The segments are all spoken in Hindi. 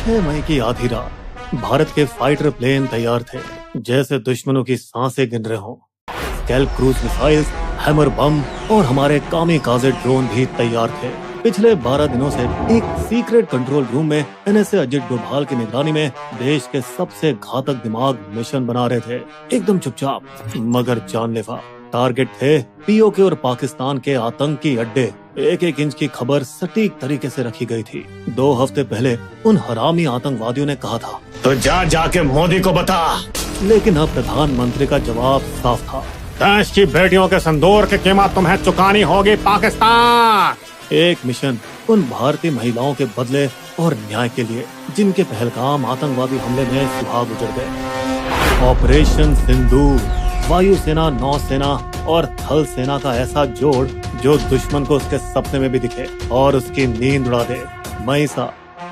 6 मई की आधी रात भारत के फाइटर प्लेन तैयार थे, जैसे दुश्मनों की सांसें गिन रहे हों। स्कैल्प क्रूज मिसाइल्स, हैमर बम और हमारे कामिकाज़े ड्रोन भी तैयार थे। पिछले 12 दिनों से एक सीक्रेट कंट्रोल रूम में NSA अजित डोभाल की निगरानी में देश के सबसे घातक दिमाग मिशन बना रहे थे, एकदम चुपचाप मगर जानलेवा। टारगेट थे POK और पाकिस्तान के आतंकी अड्डे। एक एक इंच की खबर सटीक तरीके से रखी गई थी। 2 हफ्ते पहले उन हरामी आतंकवादियों ने कहा था, तो जाके मोदी को बता। लेकिन अब प्रधानमंत्री का जवाब साफ था, देश की बेटियों के संदूर की कीमत तुम्हें चुकानी होगी पाकिस्तान। एक मिशन उन भारतीय महिलाओं के बदले और न्याय के लिए, जिनके पहलगाम आतंकवादी हमले में सुहाग उजड़ गए। ऑपरेशन सिंदूर, वायुसेना, नौसेना और थल सेना का ऐसा जोड़ जो दुश्मन को उसके सपने में भी दिखे और उसकी नींद उड़ा दे। मई सा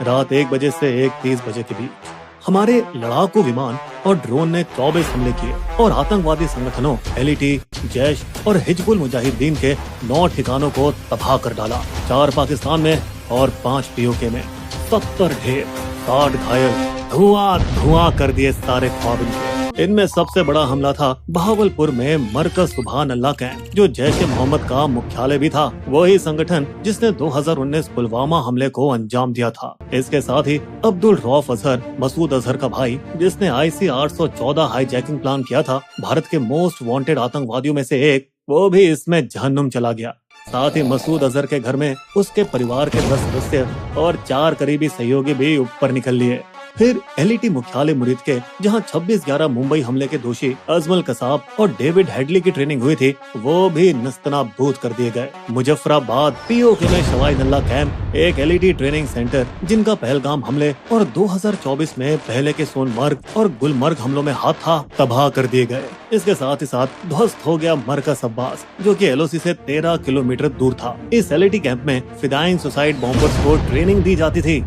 रात 1 बजे से 1:30 बजे के बीच हमारे लड़ाकू विमान और ड्रोन ने 24 हमले किए और आतंकवादी संगठनों LET, जैश और हिजबुल मुजाहिदीन के 9 ठिकानों को तबाह कर डाला। 4 पाकिस्तान में और 5 POK में। 70 ढेर, 60 घायल, धुआं कर दिए सारे ख्वाब इनके। इनमें सबसे बड़ा हमला था बहावलपुर में मरकज सुभान अल्लाह कैंप, जो जैश ए मोहम्मद का मुख्यालय भी था। वही संगठन जिसने 2019 पुलवामा हमले को अंजाम दिया था। इसके साथ ही अब्दुल रऊफ अजहर, मसूद अजहर का भाई, जिसने IC 814 हाईजैकिंग प्लान किया था, भारत के मोस्ट वांटेड आतंकवादियों में से एक, वो भी इसमें जहन्नुम चला गया। साथ ही मसूद अजहर के घर में उसके परिवार के 10 सदस्य और 4 करीबी सहयोगी भी ऊपर निकल लिए। फिर LET मुख्यालय मुरीद के, जहां 26/11 मुंबई हमले के दोषी अजमल कसाब और डेविड हेडली की ट्रेनिंग हुई थी, वो भी नस्तनाबूद कर दिए गए। मुजफ्फराबाद POK में शवाई नल्ला कैंप, एक LET ट्रेनिंग सेंटर, जिनका पहलगाम हमले और 2024 में पहले के सोनमर्ग और गुलमर्ग हमलों में हाथ था, तबाह कर दिए गए। इसके साथ ही साथ ध्वस्त हो गया मरकज अब्बास, जो कि LOC से 13 किलोमीटर दूर था। इस LET कैंप में फिदाइन सुसाइड बॉम्बर्स को ट्रेनिंग दी जाती थी।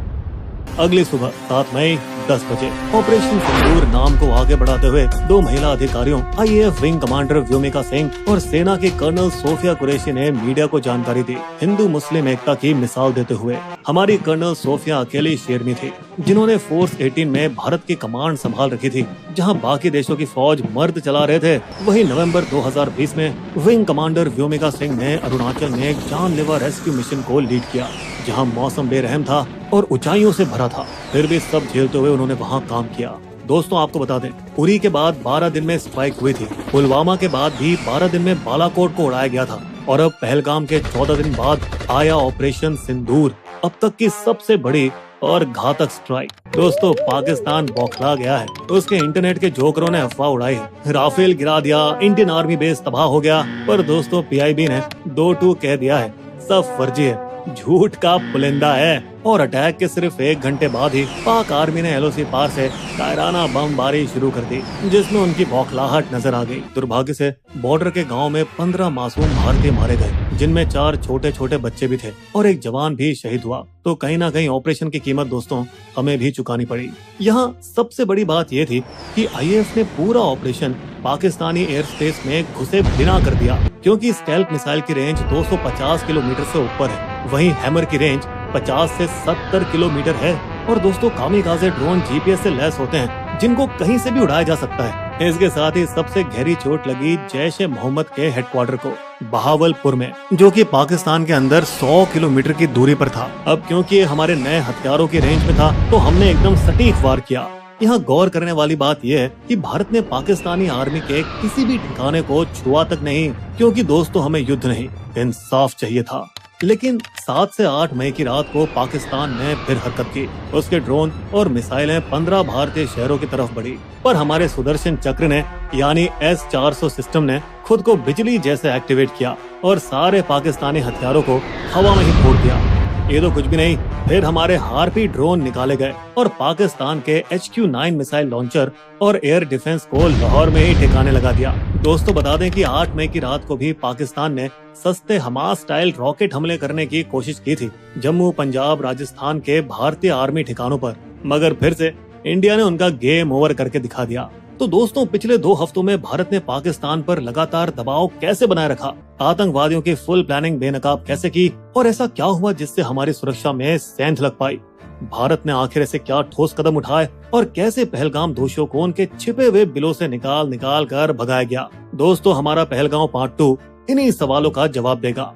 अगली सुबह 7 मई 10 बजे ऑपरेशन सिंदूर नाम को आगे बढ़ाते हुए 2 महिला अधिकारियों, IAF wing commander Vyomika Singh और सेना के कर्नल सोफिया कुरैशी ने मीडिया को जानकारी दी, हिंदू मुस्लिम एकता की मिसाल देते हुए। हमारी कर्नल सोफिया अकेली शेरनी थी, जिन्होंने फोर्स 18 में भारत की कमांड संभाल रखी थी, जहां बाकी देशों की फौज मर्द चला रहे थे। वही नवंबर 2020 में विंग कमांडर व्योमिका सिंह ने अरुणाचल में एक जानलेवा रेस्क्यू मिशन को लीड किया, जहां मौसम बेरहम था और ऊंचाइयों से भरा था। फिर भी सब झेलते हुए उन्होंने वहां काम किया। दोस्तों, आपको बता दें, उरी के बाद 12 दिन में स्ट्राइक हुई थी। पुलवामा के बाद भी 12 दिन में बालाकोट को उड़ाया गया था और अब पहलगाम के 14 दिन बाद आया ऑपरेशन सिंदूर, अब तक की सबसे बड़ी और घातक स्ट्राइक। दोस्तों, पाकिस्तान बौखला गया है। उसके इंटरनेट के जोकरों ने अफवाह उड़ाई है, राफेल गिरा दिया, इंडियन आर्मी बेस तबाह हो गया। पर दोस्तों, PIB ने 2-2 कह दिया है, सब फर्जी है, झूठ का पुलिंदा है। और अटैक के सिर्फ 1 घंटे बाद ही पाक आर्मी ने LOC पार से कायराना बमबारी शुरू कर दी, जिसमें उनकी बौखलाहट नजर आ गई। दुर्भाग्य से बॉर्डर के गांव में 15 मासूम भारतीय मारे गए, जिनमें 4 छोटे छोटे बच्चे भी थे और एक जवान भी शहीद हुआ। तो कहीं ना कहीं ऑपरेशन की कीमत दोस्तों हमें भी चुकानी पड़ी। यहाँ सबसे बड़ी बात ये थी कि IAF ने पूरा ऑपरेशन पाकिस्तानी एयर स्पेस में घुसे बिना कर दिया, क्योंकि स्कैल्प मिसाइल की रेंज 250 किलोमीटर से ऊपर है, वहीं हैमर की रेंज 50 से 70 किलोमीटर है। और दोस्तों, कामिकाज़े ड्रोन GPS से लैस होते हैं, जिनको कहीं से भी उड़ाया जा सकता है। इसके साथ ही सबसे गहरी चोट लगी जैश ए मोहम्मद के हेडक्वार्टर को बहावलपुर में, जो कि पाकिस्तान के अंदर 100 किलोमीटर की दूरी पर था। अब क्योंकि ये हमारे नए हथियारों की रेंज में था, तो हमने एकदम सटीक वार किया। यहाँ गौर करने वाली बात यह है कि भारत ने पाकिस्तानी आर्मी के किसी भी ठिकाने को छुआ तक नहीं, क्योंकि दोस्तों हमें युद्ध नहीं, इंसाफ चाहिए था। लेकिन 7 से 8 मई की रात को पाकिस्तान ने फिर हरकत की। उसके ड्रोन और मिसाइलें 15 भारतीय शहरों की तरफ बढ़ी, पर हमारे सुदर्शन चक्र ने यानी S-400 सिस्टम ने खुद को बिजली जैसे एक्टिवेट किया और सारे पाकिस्तानी हथियारों को हवा में ही फोड़ दिया। ये तो कुछ भी नहीं, फिर हमारे हार्पी ड्रोन निकाले गए और पाकिस्तान के HQ-9 मिसाइल लॉन्चर और एयर डिफेंस को लाहौर में ही ठिकाने लगा दिया। दोस्तों, बता दें कि 8 मई की रात को भी पाकिस्तान ने सस्ते हमास स्टाइल रॉकेट हमले करने की कोशिश की थी जम्मू, पंजाब, राजस्थान के भारतीय आर्मी ठिकानों पर, मगर फिर से इंडिया ने उनका गेम ओवर करके दिखा दिया। तो दोस्तों, पिछले 2 हफ्तों में भारत ने पाकिस्तान पर लगातार दबाव कैसे बनाए रखा, आतंकवादियों की फुल प्लानिंग बेनकाब कैसे की और ऐसा क्या हुआ जिससे हमारी सुरक्षा में सेंध लग पाई, भारत ने आखिर ऐसे क्या ठोस कदम उठाए और कैसे पहलगाम दोषियों को उनके छिपे हुए बिलों से निकाल कर भगाया गया। दोस्तों, हमारा पहलगाम पार्ट 2 इन्हीं सवालों का जवाब देगा।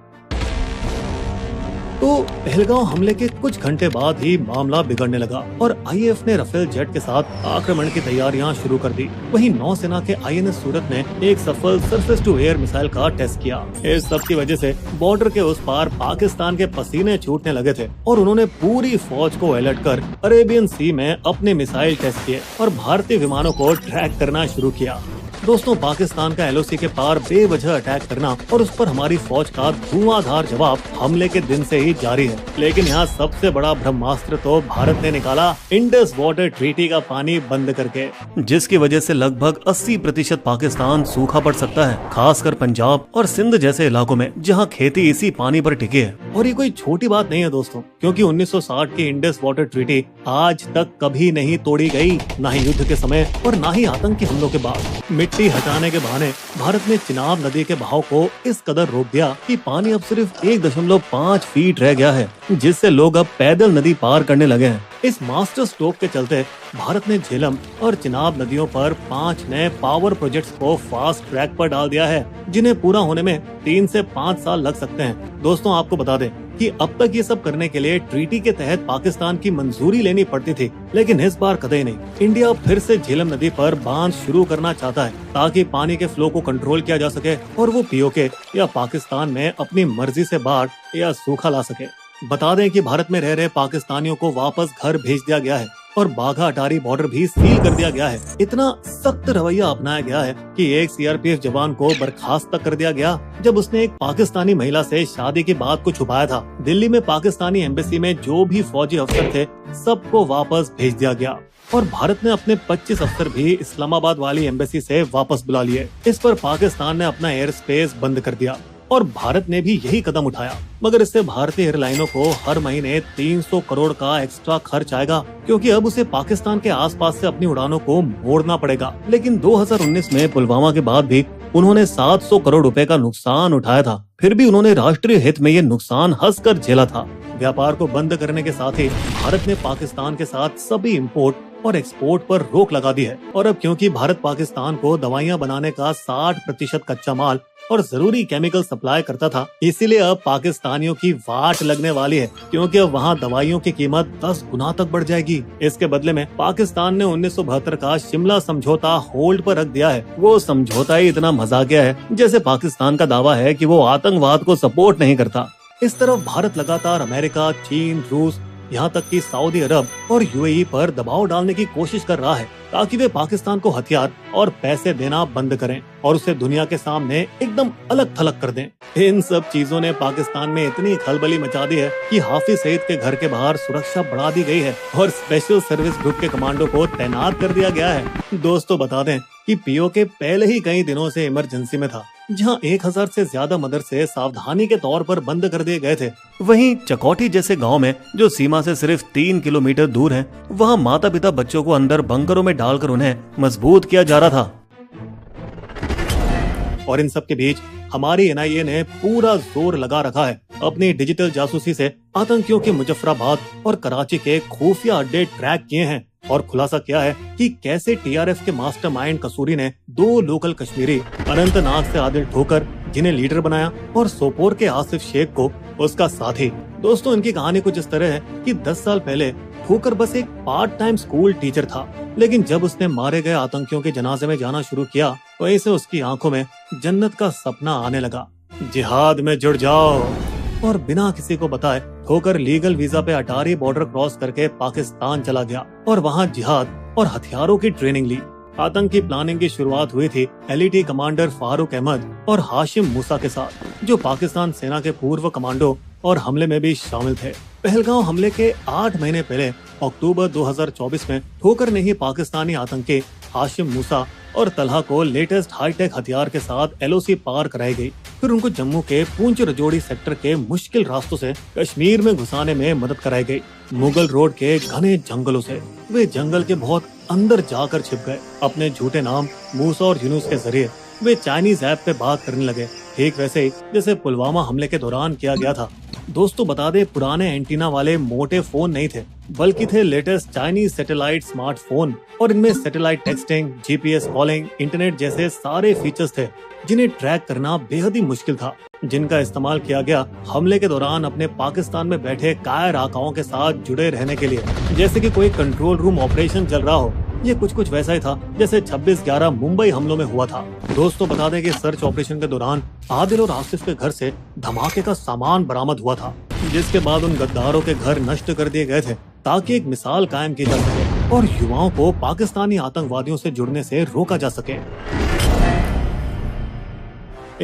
तो पहलगाम हमले के कुछ घंटे बाद ही मामला बिगड़ने लगा और आईएएफ ने राफेल जेट के साथ आक्रमण की तैयारियां शुरू कर दी। वहीं नौसेना के आईएनएस सूरत ने एक सफल सरफेस टू एयर मिसाइल का टेस्ट किया। इस सब की वजह से बॉर्डर के उस पार पाकिस्तान के पसीने छूटने लगे थे और उन्होंने पूरी फौज को अलर्ट कर अरेबियन सी में अपने मिसाइल टेस्ट किए और भारतीय विमानों को ट्रैक करना शुरू किया। दोस्तों, पाकिस्तान का एलओसी के पार बेवजह अटैक करना और उस पर हमारी फौज का धुआंधार जवाब हमले के दिन से ही जारी है। लेकिन यहाँ सबसे बड़ा ब्रह्मास्त्र तो भारत ने निकाला इंडस वाटर ट्रीटी का पानी बंद करके, जिसकी वजह से लगभग 80% पाकिस्तान सूखा पड़ सकता है, खासकर पंजाब और सिंध जैसे इलाकों में जहाँ खेती इसी पानी पर टिकी है। और ये कोई छोटी बात नहीं है दोस्तों, क्योंकि 1960 की इंडस वाटर ट्रीटी आज तक कभी नहीं तोड़ी गई, न ही युद्ध के समय और न ही आतंकी हमलों के बाद। मिट्टी हटाने के बहाने भारत ने चिनाब नदी के बहाव को इस कदर रोक दिया कि पानी अब सिर्फ 1.5 फीट रह गया है, जिससे लोग अब पैदल नदी पार करने लगे हैं। इस मास्टर स्ट्रोक के चलते भारत ने झेलम और चिनाब नदियों पर 5 नए पावर प्रोजेक्ट्स को फास्ट ट्रैक पर डाल दिया है, जिन्हें पूरा होने में 3 से 5 साल लग सकते हैं। दोस्तों, आपको बता दें कि अब तक ये सब करने के लिए ट्रीटी के तहत पाकिस्तान की मंजूरी लेनी पड़ती थी, लेकिन इस बार कतई नहीं। इंडिया फिर से झेलम नदी पर बांध शुरू करना चाहता है ताकि पानी के फ्लो को कंट्रोल किया जा सके और वो पीओके या पाकिस्तान में अपनी मर्जी से बाढ़ या सूखा ला सके। बता दें कि भारत में रह रहे पाकिस्तानियों को वापस घर भेज दिया गया है और बाघा अटारी बॉर्डर भी सील कर दिया गया है। इतना सख्त रवैया अपनाया गया है कि एक सीआरपीएफ जवान को बर्खास्त तक कर दिया गया जब उसने एक पाकिस्तानी महिला से शादी की बात को छुपाया था। दिल्ली में पाकिस्तानी एम्बेसी में जो भी फौजी अफसर थे, सबको वापस भेज दिया गया और भारत ने अपने 25 अफसर भी इस्लामाबाद वाली एम्बेसी से वापस बुला लिए। इस पर पाकिस्तान ने अपना एयर स्पेस बंद कर दिया और भारत ने भी यही कदम उठाया, मगर इससे भारतीय एयरलाइनों को हर महीने 300 करोड़ का एक्स्ट्रा खर्च आएगा, क्योंकि अब उसे पाकिस्तान के आसपास से अपनी उड़ानों को मोड़ना पड़ेगा। लेकिन 2019 में पुलवामा के बाद भी उन्होंने 700 करोड़ रुपए का नुकसान उठाया था, फिर भी उन्होंने राष्ट्रीय हित में ये नुकसान हंसकर झेला था। व्यापार को बंद करने के साथ ही भारत ने पाकिस्तान के साथ सभी इंपोर्ट और एक्सपोर्ट पर रोक लगा दी है। और अब क्योंकि भारत पाकिस्तान को दवाइयां बनाने का 60% कच्चा माल और जरूरी केमिकल सप्लाई करता था, इसीलिए अब पाकिस्तानियों की वाट लगने वाली है, क्योंकि अब वहाँ दवाइयों की कीमत 10 गुना तक बढ़ जाएगी। इसके बदले में पाकिस्तान ने 1972 का शिमला समझौता होल्ड पर रख दिया है। वो समझौता ही इतना मजाकिया है, जैसे पाकिस्तान का दावा है कि वो आतंकवाद को सपोर्ट नहीं करता। इस तरफ भारत लगातार अमेरिका, चीन, रूस, यहाँ तक कि सऊदी अरब और यूएई पर दबाव डालने की कोशिश कर रहा है ताकि वे पाकिस्तान को हथियार और पैसे देना बंद करें और उसे दुनिया के सामने एकदम अलग थलग कर दें। इन सब चीजों ने पाकिस्तान में इतनी खलबली मचा दी है कि हाफिज सईद के घर के बाहर सुरक्षा बढ़ा दी गई है और स्पेशल सर्विस ग्रुप के कमांडो को तैनात कर दिया गया है। दोस्तों, बता दें कि पीओके पहले ही कई दिनों से इमरजेंसी में था, जहां 1000 से ज्यादा मदरसे सावधानी के तौर पर बंद कर दिए गए थे। वहीं चकोटी जैसे गांव में, जो सीमा से सिर्फ 3 किलोमीटर दूर है, वहां माता पिता बच्चों को अंदर बंकरों में डालकर उन्हें मजबूत किया जा रहा था। और इन सब के बीच हमारी एनआईए ने पूरा जोर लगा रखा है अपनी डिजिटल जासूसी से आतंकियों के मुजफ्फराबाद और कराची के खुफिया अड्डे ट्रैक किए हैं और खुलासा किया है कि कैसे टीआरएफ के मास्टरमाइंड कसूरी ने 2 लोकल कश्मीरी अनंतनाग से आदिल ठोकर जिन्हें लीडर बनाया और सोपोर के आसिफ शेख को उसका साथी। दोस्तों, इनकी कहानी कुछ इस तरह है कि 10 साल पहले ठोकर बस एक पार्ट टाइम स्कूल टीचर था, लेकिन जब उसने मारे गए आतंकियों के जनाजे में जाना शुरू किया, वहीं से उसकी आंखों में जन्नत का सपना आने लगा। जिहाद में जुड़ जाओ। और बिना किसी को बताए ठोकर लीगल वीजा पे अटारी बॉर्डर क्रॉस करके पाकिस्तान चला गया और वहाँ जिहाद और हथियारों की ट्रेनिंग ली। आतंकी प्लानिंग की शुरुआत हुई थी एलईटी कमांडर फारूक अहमद और हाशिम मूसा के साथ, जो पाकिस्तान सेना के पूर्व कमांडो और हमले में भी शामिल थे। पहलगाम हमले के 8 महीने पहले अक्टूबर 2024 में ठोकर ने ही पाकिस्तानी आतंकी हाशिम मूसा और तलहा को लेटेस्ट हाईटेक हथियार के साथ एलओसी पार कराई गई। फिर उनको जम्मू के पूंछ रजौड़ी सेक्टर के मुश्किल रास्तों से कश्मीर में घुसाने में मदद कराई गई। मुगल रोड के घने जंगलों से वे जंगल के बहुत अंदर जाकर छिप गए। अपने झूठे नाम मूसा और यूनुस के जरिए वे चाइनीज ऐप पे बात करने लगे ठीक वैसे ही जैसे पुलवामा हमले के दौरान किया गया था। दोस्तों बता दे, पुराने एंटीना वाले मोटे फोन नहीं थे, बल्कि थे लेटेस्ट चाइनीज सैटेलाइट स्मार्टफोन, और इनमें satellite texting, GPS calling, internet जैसे सारे फीचर्स थे जिन्हें ट्रैक करना बेहद ही मुश्किल था, जिनका इस्तेमाल किया गया हमले के दौरान अपने पाकिस्तान में बैठे कायर आकाओं के साथ जुड़े रहने के लिए, जैसे कि कोई कंट्रोल रूम ऑपरेशन चल रहा हो। ये कुछ वैसा ही था जैसे 26/11 मुंबई हमलों में हुआ था। दोस्तों बता दें कि सर्च ऑपरेशन के दौरान आदिल और आसिफ के घर से धमाके का सामान बरामद हुआ था, जिसके बाद उन गद्दारों के घर नष्ट कर दिए गए थे ताकि एक मिसाल कायम की जा सके और युवाओं को पाकिस्तानी आतंकवादियों से जुड़ने से रोका जा सके।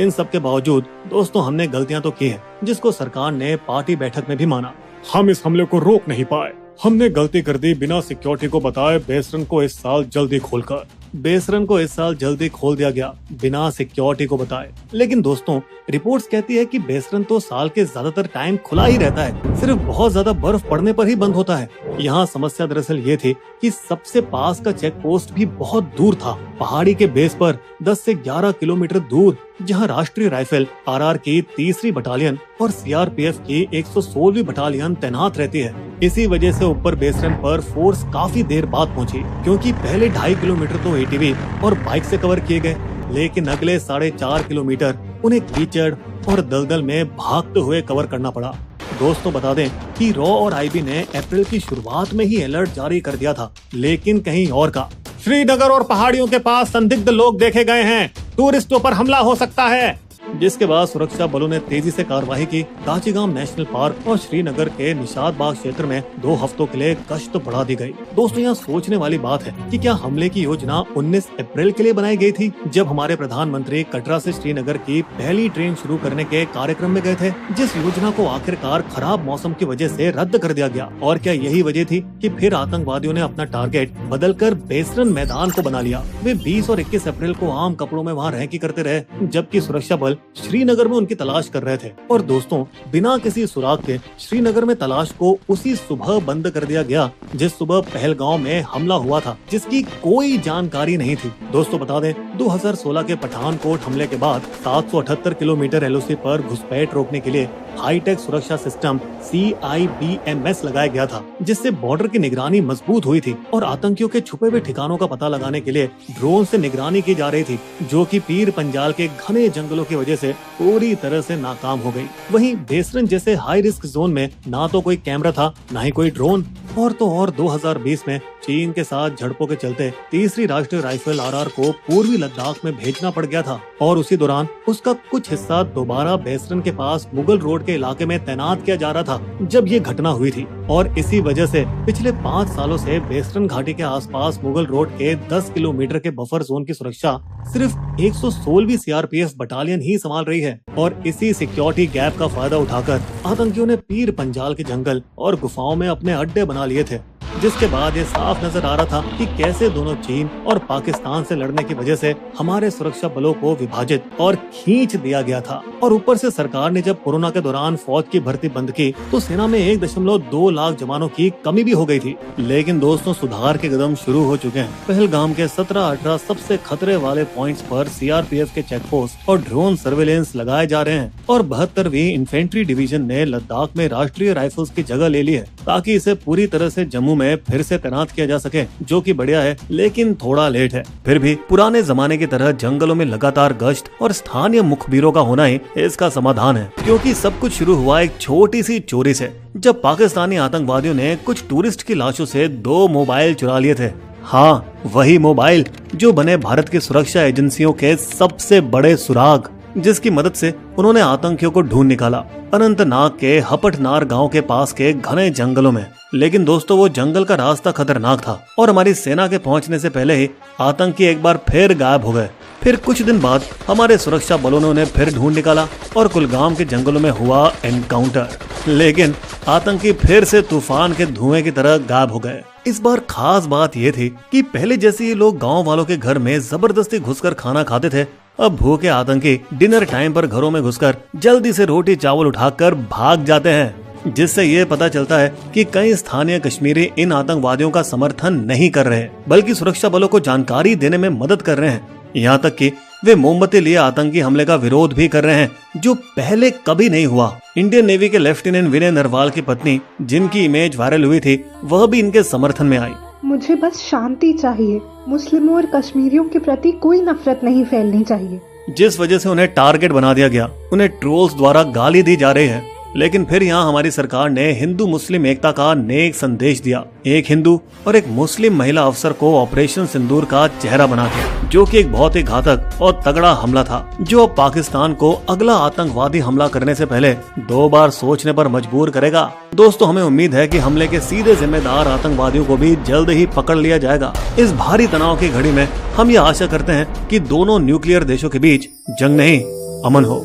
इन सब के बावजूद दोस्तों हमने गलतियां तो की हैं, जिसको सरकार ने पार्टी बैठक में भी माना। हम इस हमले को रोक नहीं पाए। हमने गलती कर दी बिना सिक्योरिटी को बताए बेसरन को इस साल जल्दी खोलकर। बेसरन को इस साल जल्दी खोल दिया गया बिना सिक्योरिटी को बताए। लेकिन दोस्तों रिपोर्ट्स कहती है कि बेसरन तो साल के ज्यादातर टाइम खुला ही रहता है, सिर्फ बहुत ज्यादा बर्फ पड़ने पर ही बंद होता है। यहाँ समस्या दरअसल ये थी कि सबसे पास का चेक पोस्ट भी बहुत दूर था, पहाड़ी के बेस पर 10 से 11 किलोमीटर दूर, जहाँ राष्ट्रीय राइफल आरआर की 3री बटालियन और सीआरपीएफ की 116वीं बटालियन तैनात रहती है। इसी वजह से ऊपर बेसरन पर फोर्स काफी देर बाद पहुंची, क्योंकि पहले 2.5 किलोमीटर तो एटीवी और बाइक से कवर किए गए, लेकिन अगले 4.5 किलोमीटर उन्हें कीचड़ और दलदल में भागते हुए कवर करना पड़ा। दोस्तों बता दें कि रॉ और आईबी ने अप्रैल की शुरुआत में ही अलर्ट जारी कर दिया था, लेकिन कहीं और का। श्रीनगर और पहाड़ियों के पास संदिग्ध लोग देखे गए हैं, टूरिस्टों पर हमला हो सकता है। जिसके बाद सुरक्षा बलों ने तेजी से कार्रवाई की। दाचीगाम नेशनल पार्क और श्रीनगर के निशात बाग क्षेत्र में 2 हफ्तों के लिए गश्त बढ़ा दी गई। दोस्तों यहाँ सोचने वाली बात है कि क्या हमले की योजना 19 अप्रैल के लिए बनाई गई थी, जब हमारे प्रधानमंत्री कटरा से श्रीनगर की पहली ट्रेन शुरू करने के कार्यक्रम में गए थे, जिस योजना को आखिरकार खराब मौसम की वजह से रद्द कर दिया गया। और क्या यही वजह थी कि फिर आतंकवादियों ने अपना टारगेट बदलकर बेसरन मैदान को बना लिया। वे 20 और 21 अप्रैल को आम कपड़ों में वहाँ रहकी करते रहे, जबकि सुरक्षा बल श्रीनगर में उनकी तलाश कर रहे थे। और दोस्तों बिना किसी सुराग के श्रीनगर में तलाश को उसी सुबह बंद कर दिया गया जिस सुबह पहलगांव में हमला हुआ था, जिसकी कोई जानकारी नहीं थी। दोस्तों बता दें 2016 के पठानकोट हमले के बाद 778 किलोमीटर एलओसी पर घुसपैठ रोकने के लिए हाईटेक सुरक्षा सिस्टम CIBMS लगाया गया था, जिससे बॉर्डर की निगरानी मजबूत हुई थी और आतंकियों के छुपे हुए ठिकानों का पता लगाने के लिए ड्रोन से निगरानी की जा रही थी, जो कि पीर पंजाल के घने जंगलों की वजह से पूरी तरह से नाकाम हो गई। वहीं बेसरन जैसे हाई रिस्क जोन में ना तो कोई कैमरा था, ना ही कोई ड्रोन, और तो और 2020 में चीन के साथ झड़पों के चलते 3री राष्ट्रीय राइफल आरआर को पूर्वी लद्दाख में भेजना पड़ गया था, और उसी दौरान उसका कुछ हिस्सा दोबारा बेसरन के पास मुगल रोड के इलाके में तैनात किया जा रहा था जब ये घटना हुई थी। और इसी वजह से पिछले 5 सालों से बेसरन घाटी के आसपास मुगल रोड के 10 किलोमीटर के बफर जोन की सुरक्षा सिर्फ 116वीं सीआरपीएफ बटालियन ही संभाल रही है। और इसी सिक्योरिटी गैप का फायदा उठाकर आतंकियों ने पीर पंजाल के जंगल और गुफाओं में अपने अड्डे बना लिए थे, जिसके बाद ये साफ नजर आ रहा था कि कैसे दोनों चीन और पाकिस्तान से लड़ने की वजह से हमारे सुरक्षा बलों को विभाजित और खींच दिया गया था। और ऊपर से सरकार ने जब कोरोना के दौरान फौज की भर्ती बंद की तो सेना में 1.2 लाख जवानों की कमी भी हो गई थी। लेकिन दोस्तों सुधार के कदम शुरू हो चुके हैं। पहलगाम के 17-18 सबसे खतरे वाले पॉइंट्स पर सीआरपीएफ के चेकपोस्ट और ड्रोन सर्वेलेंस लगाए जा रहे हैं, और 72वीं इन्फेंट्री डिवीजन ने लद्दाख में राष्ट्रीय राइफल्स की जगह ले ली है, ताकि इसे पूरी तरह से जम्मू में फिर से तैनात किया जा सके, जो कि बढ़िया है, लेकिन थोड़ा लेट है। फिर भी पुराने जमाने की तरह जंगलों में लगातार गश्त और स्थानीय मुखबिरों का होना ही इसका समाधान है, क्योंकि सब कुछ शुरू हुआ एक छोटी सी चोरी से, जब पाकिस्तानी आतंकवादियों ने कुछ टूरिस्ट की लाशों से 2 मोबाइल चुरा लिए थे। हाँ, वही मोबाइल जो बने भारत की सुरक्षा एजेंसियों के सबसे बड़े सुराग, जिसकी मदद से उन्होंने आतंकियों को ढूंढ निकाला अनंतनाग के हपटनार गांव के पास के घने जंगलों में। लेकिन दोस्तों वो जंगल का रास्ता खतरनाक था और हमारी सेना के पहुंचने से पहले ही आतंकी एक बार फिर गायब हो गए। फिर कुछ दिन बाद हमारे सुरक्षा बलों ने उन्हें फिर ढूंढ निकाला और कुलगाम के जंगलों में हुआ एनकाउंटर, लेकिन आतंकी फिर से तूफान के धुएं की तरह गायब हो गए। इस बार खास बात ये थी कि पहले जैसे ये लोग गांव वालों के घर में जबरदस्ती घुसकर खाना खाते थे, अब भूखे आतंकी डिनर टाइम पर घरों में घुसकर जल्दी से रोटी चावल उठाकर भाग जाते हैं, जिससे ये पता चलता है कि कई स्थानीय कश्मीरी इन आतंकवादियों का समर्थन नहीं कर रहे, बल्कि सुरक्षा बलों को जानकारी देने में मदद कर रहे हैं। यहाँ तक कि वे मोमबत्ती लिए आतंकी हमले का विरोध भी कर रहे हैं, जो पहले कभी नहीं हुआ। इंडियन नेवी के लेफ्टिनेंट विनय नरवाल की पत्नी, जिनकी इमेज वायरल हुई थी, वह भी इनके समर्थन में आई। मुझे बस शांति चाहिए, मुस्लिमों और कश्मीरियों के प्रति कोई नफरत नहीं फैलनी चाहिए। जिस वजह से उन्हें टारगेट बना दिया गया, उन्हें ट्रोल्स द्वारा गाली दी जा रही है। लेकिन फिर यहाँ हमारी सरकार ने हिंदू मुस्लिम एकता का नेक संदेश दिया। एक हिंदू और एक मुस्लिम महिला अफसर को ऑपरेशन सिंदूर का चेहरा बना दिया, जो कि एक बहुत ही घातक और तगड़ा हमला था, जो अब पाकिस्तान को अगला आतंकवादी हमला करने से पहले 2 बार सोचने पर मजबूर करेगा। दोस्तों, हमें उम्मीद है कि हमले के सीधे जिम्मेदार आतंकवादियों को भी जल्द ही पकड़ लिया जाएगा। इस भारी तनाव की घड़ी में हम ये आशा करते हैं कि दोनों न्यूक्लियर देशों के बीच जंग नहीं, अमन हो।